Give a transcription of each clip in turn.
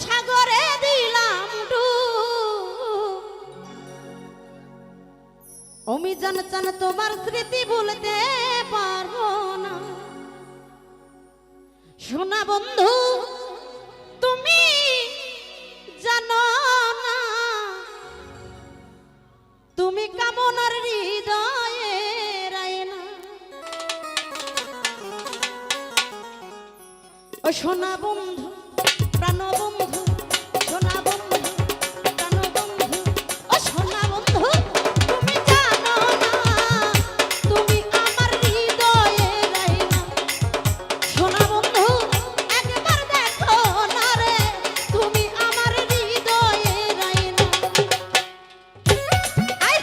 সাগরে দিলাম আমি জান তোমার স্মৃতি ভুলতে পারবো না সোনা বন্ধু তুমি জানো না তুমি কামনার হৃদয়ে রায়না ও সোনা বন্ধু প্রাণ বন্ধু সোনা বন্ধু প্রাণ বন্ধু ও সোনা বন্ধু তুমি জানো না তুমি আমার হৃদয়ে রায়না সোনা বন্ধু একবার দেখো না রে তুমি আমার হৃদয়ে রায়না আই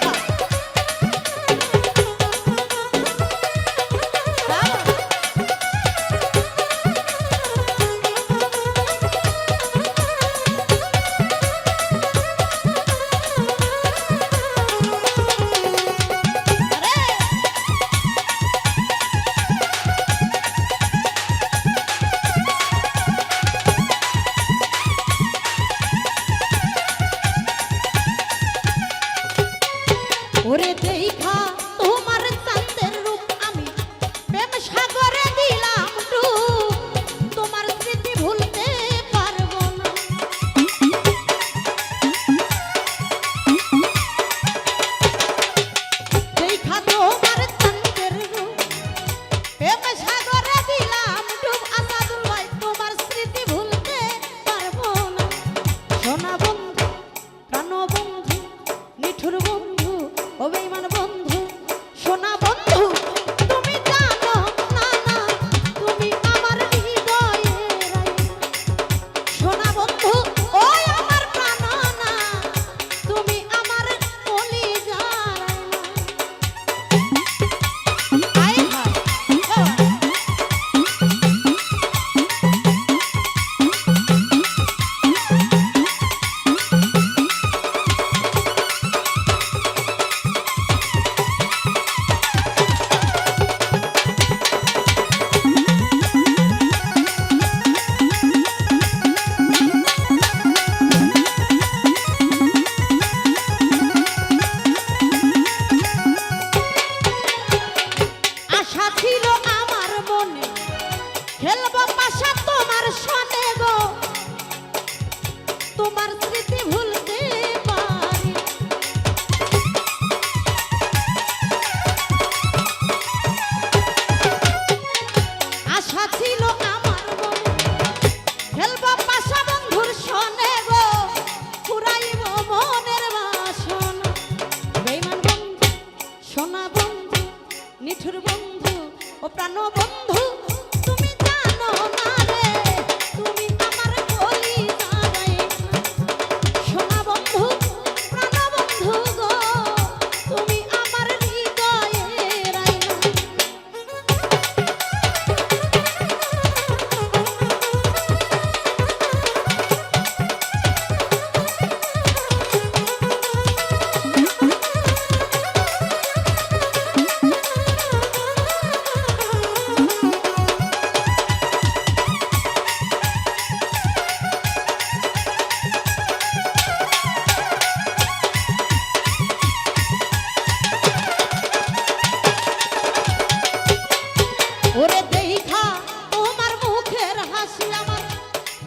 ওরে দেখা তোমার চাঁদের রূপ আমি প্রেম সাগরে দিলাম ডুব তোমার স্মৃতি ভুলতে পারবো না দেখা তোমার চাঁদের রূপ প্রেম সাগরে দিলাম ডুব আসাদুল ভাই তোমার স্মৃতি ভুলতে পারবো না সোনা বন্ধু প্রাণ বন্ধু নিঠুর বন্ধু ও বেঈমান বন্ধু সোনা বন্ধু তুমি জানো না না তুমি আমার হৃদয়ে রায়না সোনা বন্ধু ওই আমার প্রাণ না তুমি আমার কলিজা রায়না আয় হায় আশা ছিল আমার মনে খেলবো পাশা তোমার সনে গো তোমার স্মৃতি ভুলতে পারি আশা ছিল আমার মনে খেলবো পাশা বন্ধুর সনে গো পুরাইব মনের বাসনা বেঈমান বন্ধু সোনা বন্ধু নিঠুর বন্ধু ও প্রাণ বন্ধু তুমি জানো না রে তুমি আমার কলিজা রায়না সোনা বন্ধু প্রাণ বন্ধু গো তুমি আমার হৃদয়ে রায়না ওরে দেখা তোমার মুখের হাসি আমার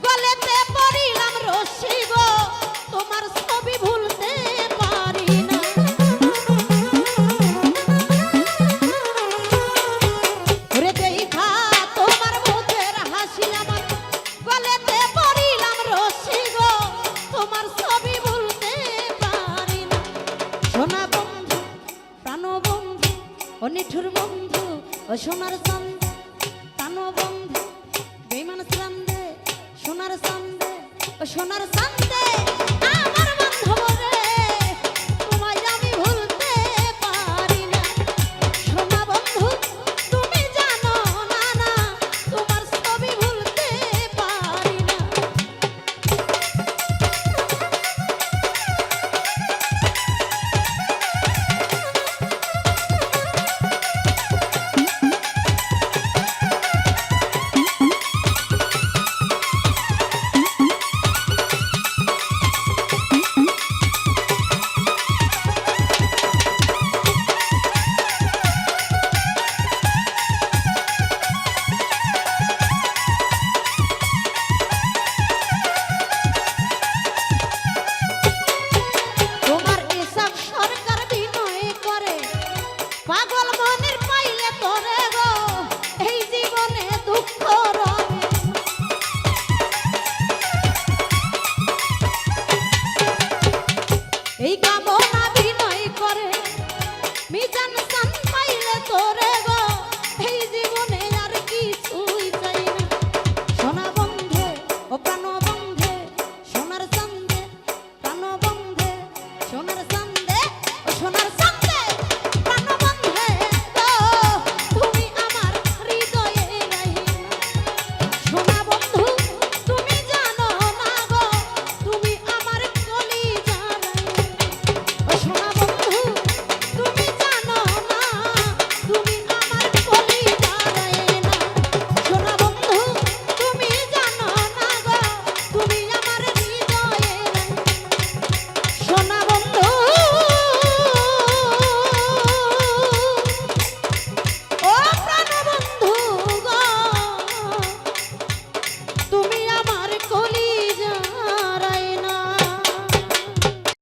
গলেতে পড়িলাম রশি গো তোমার ছবি ভুলতে পারি না ওরে দেখা তোমার মুখের হাসি আমার গলেতে পড়িলাম রশি গো তোমার ছবি ভুলতে পারি না সোনা বন্ধু প্রাণ বন্ধু ও নিঠুর বন্ধু ও সোনার চাঁদ প্রাণ বন্ধু বেঈমান চাঁদে সোনার চাঁদে ও সোনার চাঁদে আমার